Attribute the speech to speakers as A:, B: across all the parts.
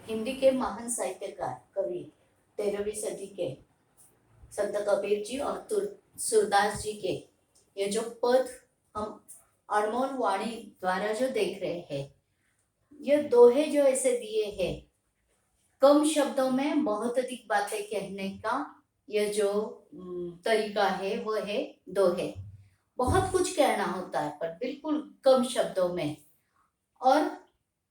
A: हिंदी के महान साहित्यकार कवि 13वीं सदी के संत कबीर जी और सूरदास जी के ये जो पद हम अनमोल वाणी द्वारा जो देख रहे हैं, ये दोहे जो ऐसे दिए हैं, कम शब्दों में बहुत अधिक बातें कहने का ये जो तरीका है वो है दोहे। बहुत कुछ कहना होता है पर बिल्कुल कम शब्दों में। और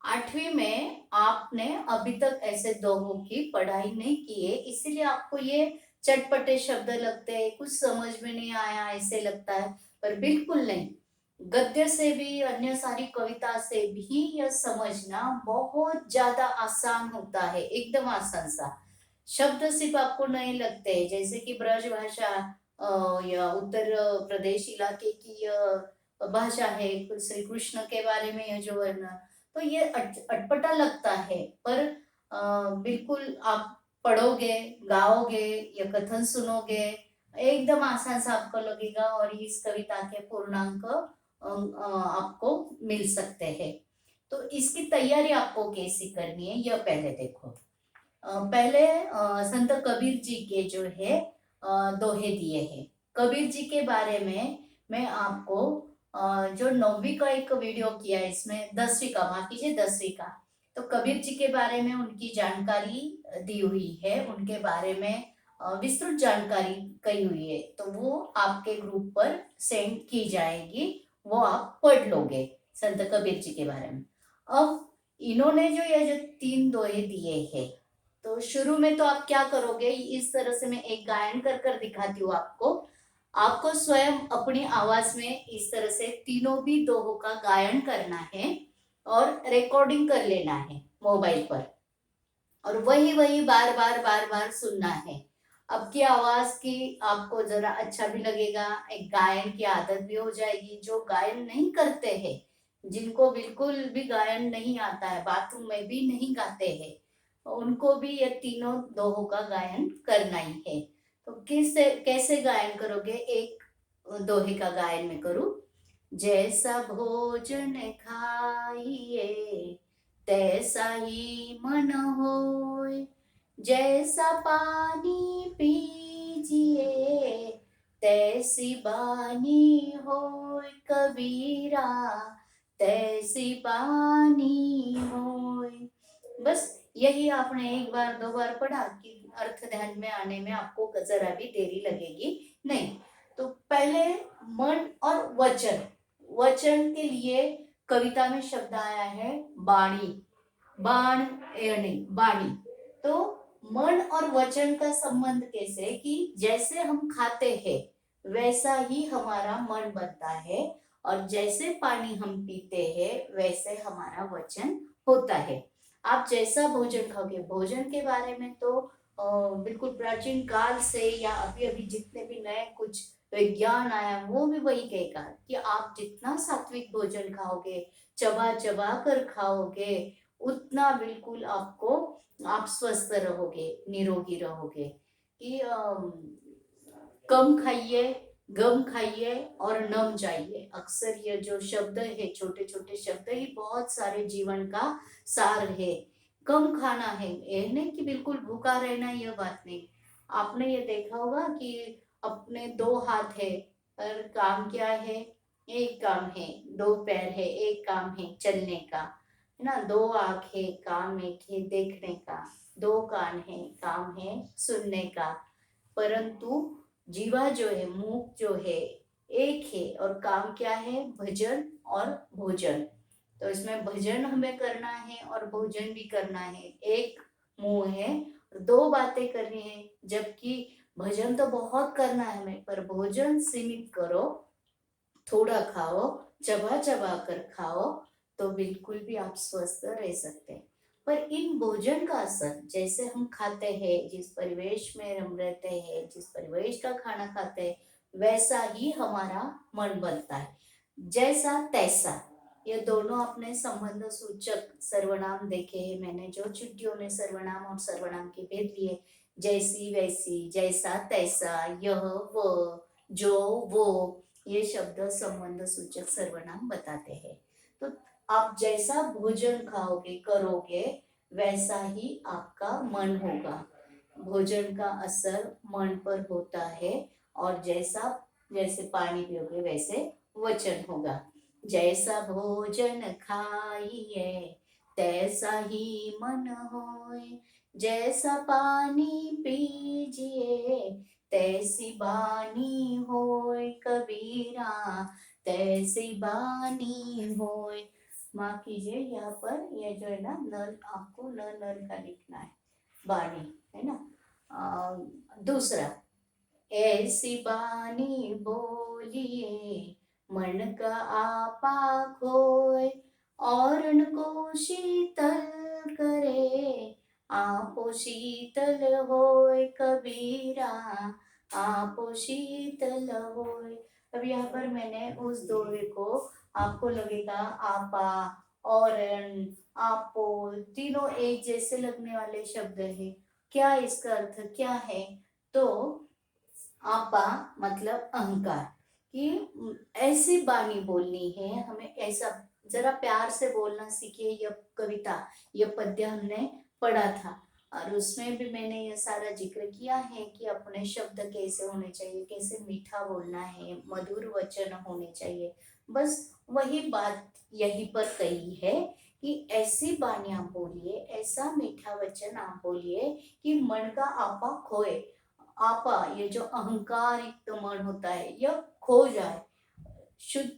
A: 8वीं में आपने अभी तक ऐसे दोहों की पढ़ाई नहीं की है, इसीलिए आपको ये चटपटे शब्द लगते हैं, कुछ समझ में नहीं आया ऐसे लगता है, पर बिल्कुल नहीं। गद्य से भी, अन्य सारी कविता से भी यह समझना बहुत ज्यादा आसान होता है, एकदम आसान सा। शब्द सिर्फ आपको नहीं लगते, जैसे कि ब्रज भाषा या उत्तर प्रदेश इलाके की भाषा है, श्री कृष्ण के बारे में यह जो वर्णन, तो ये अटपटा लगता है, पर बिल्कुल आप पढ़ोगे, गाओगे या कथन सुनोगे, एकदम आसान सा आपको लगेगा और इस कविता के पूर्णांक आपको मिल सकते हैं। तो इसकी तैयारी आपको कैसी करनी है यह पहले देखो। पहले संत कबीर जी के जो है दोहे दिए हैं। कबीर जी के बारे में मैं आपको जो 9वीं का एक वीडियो किया है, इसमें 10वीं का, माफ कीजिए 10वीं का, तो कबीर जी के बारे में उनकी जानकारी दी हुई है, उनके बारे में विस्तृत जानकारी कही हुई है, तो वो आपके ग्रुप पर सेंड की जाएगी, वो आप पढ़ लोगे संत कबीर जी के बारे में। अब इन्होंने जो ये जो 3 दोहे दिए हैं, तो शुरू में तो आप क्या करोगे, इस तरह से मैं एक गायन कर कर दिखाती हूँ आपको। आपको स्वयं अपनी आवाज में इस तरह से तीनों भी दोहों का गायन करना है और रिकॉर्डिंग कर लेना है मोबाइल पर, और वही वही बार बार सुनना है। आपकी आवाज की आपको जरा अच्छा भी लगेगा, एक गायन की आदत भी हो जाएगी। जो गायन नहीं करते हैं, जिनको बिल्कुल भी गायन नहीं आता है, बाथरूम में भी नहीं गाते हैं, उनको भी ये तीनों दोहों का गायन करना ही है। तो कैसे गायन करोगे, एक दोहे का गायन में करूं। जैसा भोजन खाइए तैसा ही मन होय, जैसा पानी पीजिए तैसी बानी होय, कबीरा तैसी बानी होय। बस यही आपने एक बार 2 बार पढ़ा कि अर्थ ध्यान में आने में आपको जरा भी देरी लगेगी नहीं। तो पहले मन और वचन, वचन के लिए कविता में शब्द आया है बाणी, बाण नहीं बाणी। तो मन और वचन का संबंध कैसे, कि जैसे हम खाते हैं वैसा ही हमारा मन बनता है, और जैसे पानी हम पीते हैं वैसे हमारा वचन होता है। आप जैसा भोजन खाओगे, भोजन के बारे में तो बिल्कुल प्राचीन काल से या अभी अभी जितने भी नए कुछ विज्ञान आया, वो भी वही कहेगा कि आप जितना सात्विक भोजन खाओगे, चबा चबा कर खाओगे, उतना बिल्कुल आपको, आप स्वस्थ रहोगे, निरोगी रहोगे। कि कम खाइए, गम खाइए और नम जाइए। अक्सर ये जो शब्द है, छोटे छोटे शब्द ही बहुत सारे जीवन का सार है। कम खाना है, ये नहीं कि बिल्कुल भूखा रहना, यह बात नहीं। आपने ये देखा होगा कि अपने 2 हाथ है पर काम क्या है, एक काम है, 2 पैर है, एक काम है चलने का, है ना, 2 आंख है, काम एक है देखने का, 2 कान है, काम है सुनने का, परंतु जीवा जो है, मुख जो है, एक है, और काम क्या है, भजन और भोजन। तो इसमें भजन हमें करना है और भोजन भी करना है। एक मुंह है और 2 बातें करनी है, जबकि भजन तो बहुत करना है हमें, पर भोजन सीमित करो, थोड़ा खाओ, चबा चबा कर खाओ, तो बिल्कुल भी आप स्वस्थ रह सकते हैं। पर इन भोजन का असर, जैसे हम खाते हैं, जिस परिवेश में हम रहते हैं, जिस परिवेश का खाना खाते हैं, वैसा ही हमारा मन बनता है। जैसा तैसा, ये दोनों अपने संबंध सूचक सर्वनाम देखे हैं मैंने, जो चिट्ठियों में सर्वनाम और सर्वनाम के भेद लिए। जैसी वैसी, जैसा तैसा, यह वो, जो वो, ये शब्द संबंध सूचक सर्वनाम बताते हैं। तो आप जैसा भोजन खाओगे, करोगे, वैसा ही आपका मन होगा। भोजन का असर मन पर होता है, और जैसे पानी पियोगे वैसे वचन होगा। जैसा भोजन खाइए तैसा ही मन होए, जैसा पानी पीजिए तैसी बानी होए कबीरा, तैसी बानी होए। माफ कीजिए, यहाँ पर ये जो है ना नल, आपको न नल का लिखना है, बानी है ना। दूसरा, ऐसी बानी बोलिए मन का आपा खोए, और को शीतल करे आपो शीतल होए कबीरा, आपो शीतल होए। अब यहाँ पर मैंने उस दोहे को, आपको लगेगा आपा और आपो तीनों एक जैसे लगने वाले शब्द है, क्या इसका अर्थ क्या है? तो आपा मतलब अहंकार, कि ऐसी बानी बोलनी है हमें, ऐसा जरा प्यार से बोलना सीखिए। यह कविता, यह पद्य हमने पढ़ा था, और उसमें भी मैंने यह सारा जिक्र किया है कि अपने शब्द कैसे होने चाहिए, कैसे मीठा बोलना है, मधुर वचन होने चाहिए। बस वही बात यहीं पर कही है कि ऐसी बानी आप बोलिए, ऐसा मीठा वचन आप बोलिए कि मन का आपा खोए। आपा, ये जो अहंकार युक्त मन होता है, यह खो जाए। शुद्ध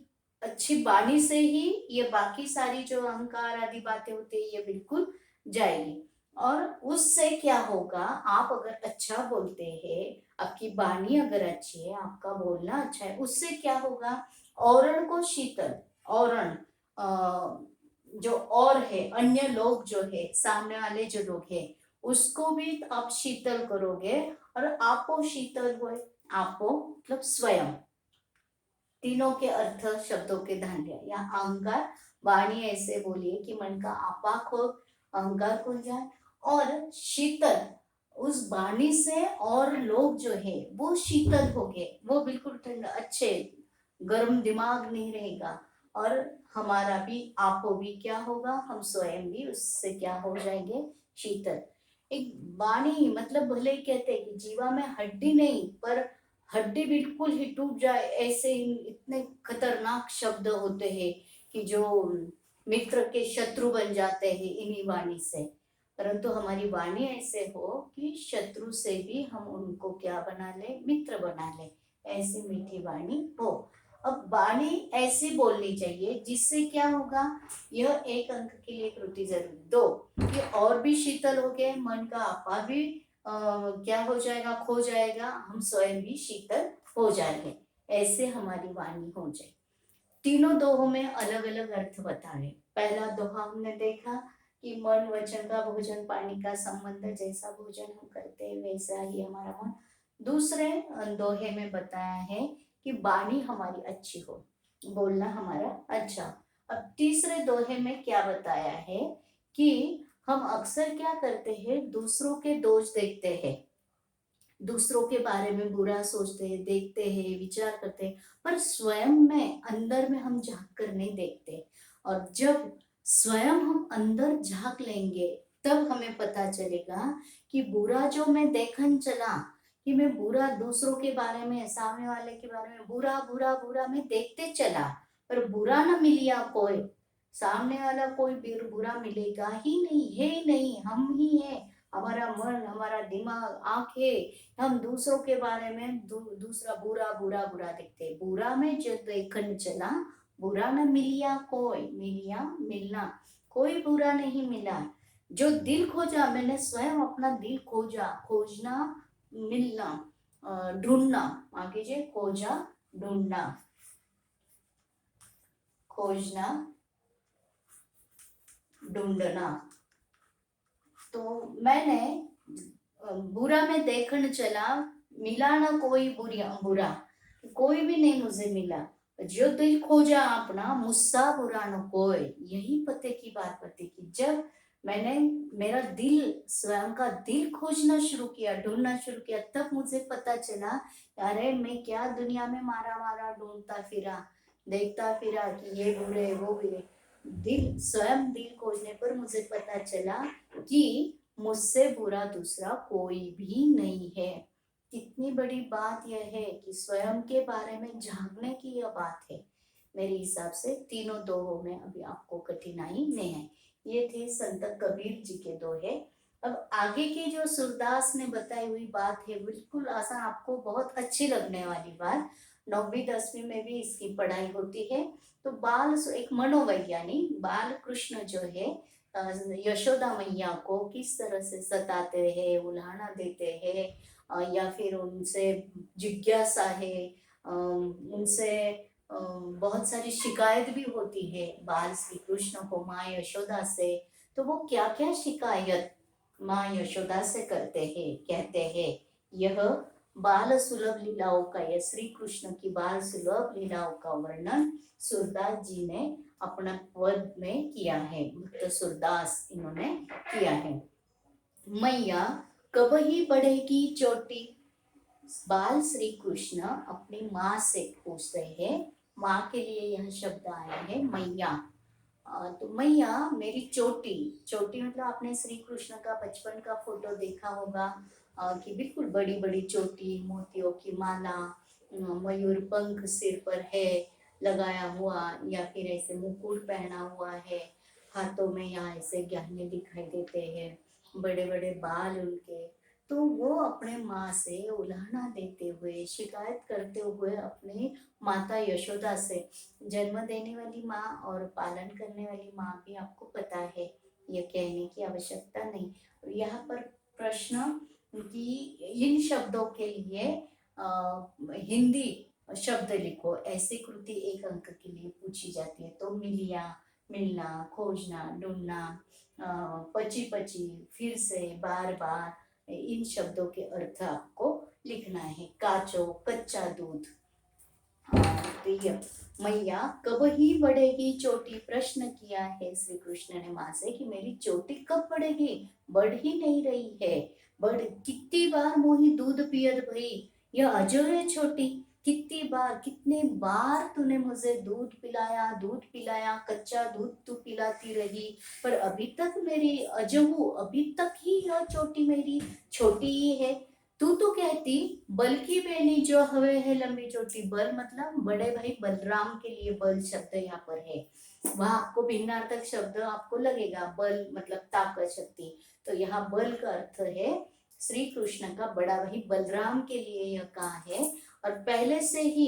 A: अच्छी वाणी से ही ये बाकी सारी जो अहंकार आदि बातें होती है ये बिल्कुल जाएगी। और उससे क्या होगा, आप अगर अच्छा बोलते हैं, आपकी वाणी अगर अच्छी है, आपका बोलना अच्छा है, उससे क्या होगा, औरण को शीतल, औरण जो और है, अन्य लोग जो है, सामने वाले जो लोग हैं, उसको भी आप शीतल करोगे। और आपो शीतल हुए, आपो मतलब स्वयं, तीनों के अर्थ शब्दों के धान्य या अहंकार। वाणी ऐसे बोलिए कि मन का आपा खो, अहंकार खुल जाए, और शीतल, उस वाणी से और लोग जो है वो शीतल हो गए, वो बिल्कुल ठंडा, अच्छे गर्म दिमाग नहीं रहेगा। और हमारा भी, आपो भी क्या होगा, हम स्वयं भी उससे क्या हो जाएंगे, शीतल। एक वाणी मतलब भले कहते हैं कि जीवा में हड्डी नहीं, पर हड्डी बिल्कुल ही टूट जाए, ऐसे इतने खतरनाक शब्द होते हैं कि जो मित्र के शत्रु बन जाते हैं इन्हीं वाणी से। परंतु हमारी वाणी ऐसे हो कि शत्रु से भी हम उनको क्या बना ले, मित्र बना ले, ऐसी मीठी वाणी हो। अब वाणी ऐसी बोलनी चाहिए जिससे क्या होगा, यह एक अंक के लिए कृति जरूरी। दो, ये और भी शीतल हो गए, मन का आपा भी क्या हो जाएगा, खो जाएगा, हम स्वयं भी शीतल हो जाएंगे, ऐसे हमारी वाणी हो जाए। तीनों दोहों में अलग अलग अर्थ बताए। पहला दोहा हमने देखा कि मन वचन का, भोजन पानी का संबंध, जैसा भोजन हम करते हैं वैसा ही हमारा मन। दूसरे दोहे में बताया है कि वाणी हमारी अच्छी हो, बोलना हमारा अच्छा। अब तीसरे दोहे में क्या बताया है कि हम अक्सर क्या करते हैं, दूसरों के दोष देखते हैं, दूसरों के बारे में बुरा सोचते हैं, देखते हैं, विचार करते हैं, पर स्वयं में, अंदर में हम झांक कर नहीं देखते। और जब स्वयं हम अंदर झांक लेंगे तब हमें पता चलेगा कि बुरा जो मैं देखन चला, कि मैं बुरा दूसरों के बारे में, सामने वाले के बारे में बुरा बुरा बुरा मैं देखते चला, पर बुरा ना मिलिया कोई, सामने वाला कोई बुरा मिलेगा ही नहीं, है ही नहीं, हम ही है। हमारा मन, हमारा दिमाग, आंखें, हम दूसरों के बारे में दूसरा बुरा बुरा बुरा देखते। बुरा में जो देखन चला, बुरा न मिलिया कोई, मिलिया मिलना, कोई बुरा नहीं मिला। जो दिल खोजा, मैंने स्वयं अपना दिल खोजा, खोजना मिलना, ढूंढना, आगे जे खोजा ढूंढना, खोजना ढूंढना। तो मैंने बुरा में देखने चला, मिला ना कोई बुरा, कोई भी नहीं मुझे मिला। जो दिल खोजा अपना, मुझसा बुरा न कोई। यही पते की बात पते की, जब मैंने मेरा दिल, स्वयं का दिल खोजना शुरू किया, ढूंढना शुरू किया, तब मुझे पता चला, अरे मैं क्या दुनिया में मारा मारा ढूंढता फिरा, देखता फिरा कि ये बुरे वो बुरे। स्वयं दिल खोजने पर मुझे पता चला कि मुझसे बुरा दूसरा कोई भी नहीं है। कितनी बड़ी बात यह है कि स्वयं के बारे में झांकने की यह बात है। मेरे हिसाब से तीनों दोहों में अभी आपको कठिनाई नहीं है। ये थे संत कबीर जी के दोहे। अब आगे की जो सूरदास ने बताई हुई बात है बिल्कुल आसान, आपको बहुत अच्छी लगने वाली बात। 9वीं 10वीं में भी इसकी पढ़ाई होती है। तो एक मनोवैज्ञानिक बाल कृष्ण जो है यशोदा मैया को किस तरह से सताते हैं, उल्हाना देते हैं, या फिर उनसे जिज्ञासा है, उनसे बहुत सारी शिकायत भी होती है बाल श्री कृष्ण को माँ यशोदा से। तो वो क्या क्या शिकायत माँ यशोदा से करते हैं, कहते हैं। यह बाल सुलभ लीलाओं का, यह श्री कृष्ण की बाल सुलभ लीलाओं का वर्णन सूरदास जी ने अपना पद में किया है। भक्त सूरदास इन्होंने किया है। मैया कब ही बढ़ेगी चोटी, बाल श्री कृष्ण अपनी माँ से पूछ रहे हैं। माँ के लिए यह शब्द आया है मैया। तो मैया मेरी चोटी, चोटी मतलब आपने श्री कृष्ण का बचपन का फोटो देखा होगा कि बिल्कुल बड़ी बड़ी चोटी, मोतियों की माला, मयूर पंख सिर पर है लगाया हुआ, या फिर ऐसे मुकुट पहना हुआ है, हाथों में यहाँ ऐसे गहने दिखाई देते हैं, बड़े बड़े बाल उनके। तो वो अपने माँ से उल्हाना देते हुए, शिकायत करते हुए अपने माता यशोदा से, जन्म देने वाली माँ और पालन करने वाली माँ भी आपको पता है, ये कहने की आवश्यकता नहीं। यहाँ पर प्रश्न कि इन शब्दों के लिए हिंदी शब्द लिखो, ऐसी कृति 1 अंक के लिए पूछी जाती है। तो मिलिया, मिलना, खोजना, ढूंढना, पची पची, फिर से, बार बार, इन शब्दों के अर्थ आपको लिखना है। काचो, कच्चा दूध। प्रिय मैया कब ही बढ़ेगी चोटी, प्रश्न किया है श्री कृष्ण ने माँ से कि मेरी चोटी कब बढ़ेगी, बढ़ ही नहीं रही है। बढ़ कितनी बार मोही दूध पियत भई, यह अजो है छोटी। कितनी बार, कितने बार तूने मुझे दूध पिलाया, दूध पिलाया, कच्चा दूध तू पिलाती रही, पर अभी तक मेरी अजहू, अभी तक ही यह चोटी मेरी छोटी ही है। तू तो कहती बल की बेनी जो हवे है लंबी चोटी, बल मतलब बड़े भाई बलराम के लिए बल शब्द यहाँ पर है। वहां आपको भिन्नार्थक शब्द आपको लगेगा, बल मतलब ताकत, शक्ति। तो यहाँ बल का अर्थ है श्री कृष्ण का बड़ा भाई बलराम के लिए यह कहा है। और पहले से ही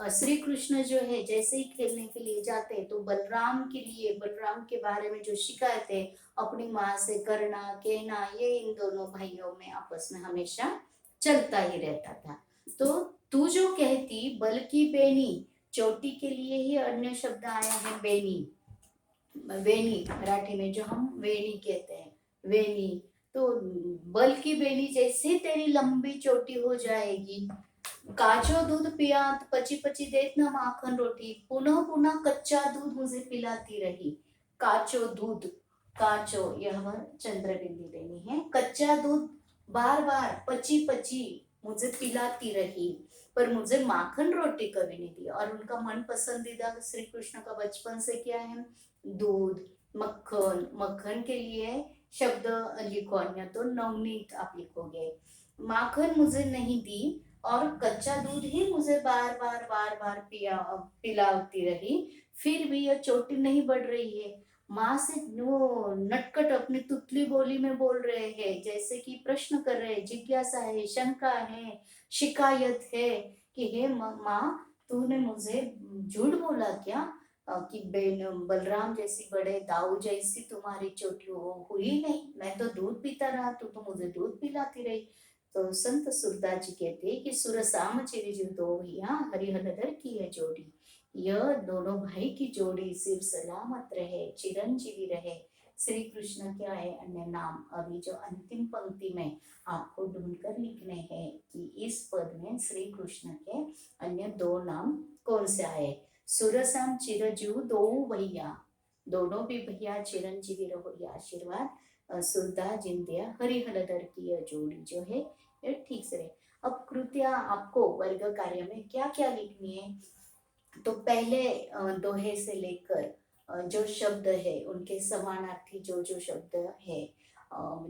A: श्री कृष्ण जो है जैसे ही खेलने के लिए जाते तो बलराम के लिए, बलराम के बारे में जो शिकायत है अपनी माँ से करना कहना, ये इन दोनों भाइयों में आपस में हमेशा चलता ही रहता था। तो तू जो कहती बल की बेनी, चोटी के लिए ही अन्य शब्द आया है बेनी, वेनी, मराठी में जो हम वेणी कहते हैं, वेनी। तो बल की बेनी जैसे तेरी लंबी चोटी हो जाएगी, काचो दूध पिया, पची पची देत ना माखन रोटी, पुनः पुनः कच्चा दूध मुझे पिलाती रही। काचो दूध, काचो यह चंद्र बिंदी देनी है, कच्चा दूध बार बार पची पची मुझे पिलाती रही, पर मुझे माखन रोटी कभी नहीं दी। और उनका मन पसंदीदा श्री कृष्ण का बचपन से क्या है, दूध, मक्खन। मक्खन के लिए शब्द लिखो, अन्य तो नवनीत आप लिखोगे। माखन मुझे नहीं दी और कच्चा दूध ही मुझे बार बार पिलाती रही, फिर भी यह चोटी नहीं बढ़ रही है। माँ से वो नटखट अपनी तुतली बोली में बोल रहे हैं, जैसे कि प्रश्न कर रहे हैं, जिज्ञासा है, शंका है, शिकायत है कि हे माँ, तूने मुझे झूठ बोला क्या कि बलराम जैसी, बड़े दाऊ जैसी तुम्हारी चोटी हुई नहीं, मैं तो दूध पीता रहा, तू तो मुझे दूध पिलाती रही। तो संत सूरदास जी कहते हैं कि सुरसाम चिरंजीव दो भैया हरिहरधर की है जोड़ी, यह दोनों भाई की जोड़ी सिर सलामत रहे, चिरंजीवी रहे। श्री कृष्ण क्या है अन्य नाम, अभी जो अंतिम पंक्ति में आपको ढूंढकर लिखने हैं कि इस पद में श्री कृष्ण के अन्य 2 नाम कौन से आए। सुरसम चिरंजीव दो भैया, दोनों भी भैया चिरंजीवी रहो, ये आशीर्वाद सूरदास जी ने दिया। हरिहरधर की यह जोड़ी जो है ये ठीक से रहे। अब कृतियां आपको वर्ग कार्य में क्या क्या लिखनी है, तो पहले दोहे से लेकर जो शब्द है उनके समानार्थी जो जो शब्द है,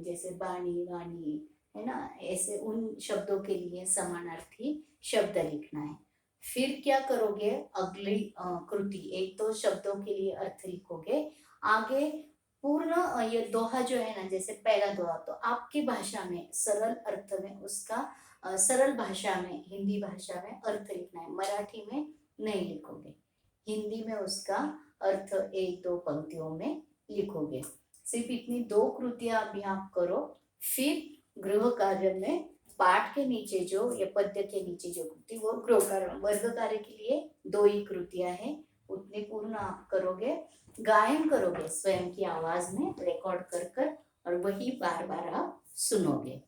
A: जैसे बाणी वाणी है ना, ऐसे उन शब्दों के लिए समानार्थी शब्द लिखना है। फिर क्या करोगे, अगली कृति, एक तो शब्दों के लिए अर्थ लिखोगे, आगे पूर्ण ये दोहा जो है ना, जैसे पहला दोहा तो आपकी भाषा में सरल अर्थ में उसका सरल भाषा में हिंदी भाषा में अर्थ लिखना है, मराठी में नहीं लिखोगे, हिंदी में उसका अर्थ एक दो पंक्तियों में लिखोगे। सिर्फ इतनी दो कृतियां अभी आप करो। फिर गृह कार्य में पाठ के नीचे जो या पद्य के नीचे जो कृति वो गृह कार्य, वर्ग कार्य के लिए दो ही कृतियां हैं, उतनी पूर्ण आप करोगे, गायन करोगे स्वयं की आवाज में रिकॉर्ड कर कर, और वही बार बार आप सुनोगे।